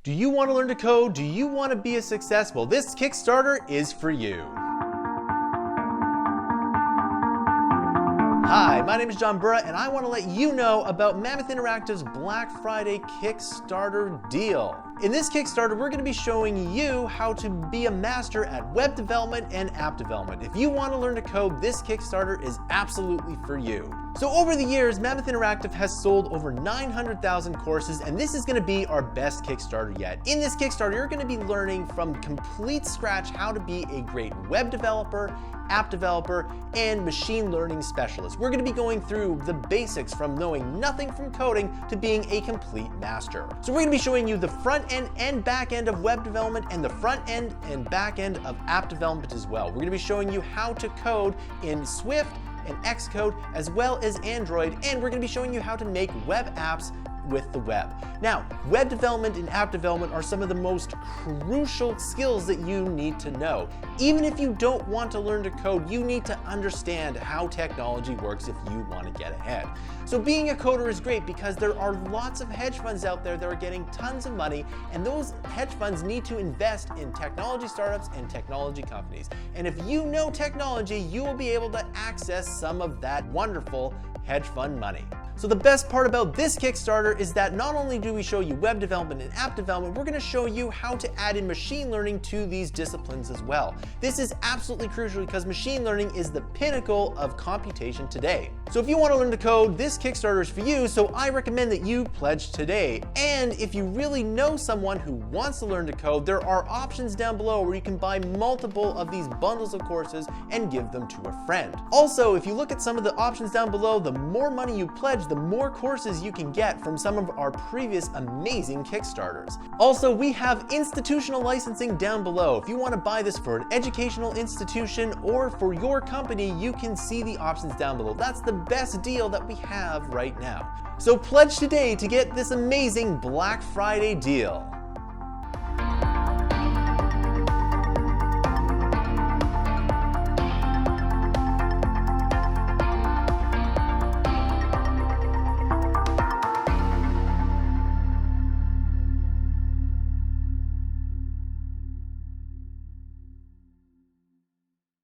Do you want to learn to code? Do you want to be a success? Well, this Kickstarter is for you. Hi, my name is John Burra, and I want to let you know about Mammoth Interactive's Black Friday Kickstarter deal. In this Kickstarter, we're going to be showing you how to be a master at web development and app development. If you want to learn to code, this Kickstarter is absolutely for you. So over the years, Mammoth Interactive has sold over 900,000 courses, and this is going to be our best Kickstarter yet. In this Kickstarter, you're going to be learning from complete scratch how to be a great web developer, app developer, and machine learning specialist. We're going to be going through the basics from knowing nothing from coding to being a complete master. So we're going to be showing you the front end and back end of web development and the front end and back end of app development as well. We're going to be showing you how to code in Swift and Xcode as well as Android, and we're going to be showing you how to make web apps with the web. Now, web development and app development are some of the most crucial skills that you need to know. Even if you don't want to learn to code, you need to understand how technology works if you want to get ahead. So being a coder is great because there are lots of hedge funds out there that are getting tons of money, and those hedge funds need to invest in technology startups and technology companies. And if you know technology, you will be able to access some of that wonderful hedge fund money. So the best part about this Kickstarter is that not only do we show you web development and app development, we're going to show you how to add in machine learning to these disciplines as well. This is absolutely crucial because machine learning is the pinnacle of computation today. So if you want to learn to code, this Kickstarter is for you, so I recommend that you pledge today. And if you really know someone who wants to learn to code, there are options down below where you can buy multiple of these bundles of courses and give them to a friend. Also, if you look at some of the options down below, the more money you pledge, the more courses you can get from some of our previous amazing Kickstarters. Also, we have institutional licensing down below. If you want to buy this for an educational institution or for your company, you can see the options down below. That's the best deal that we have right now. So pledge today to get this amazing Black Friday deal.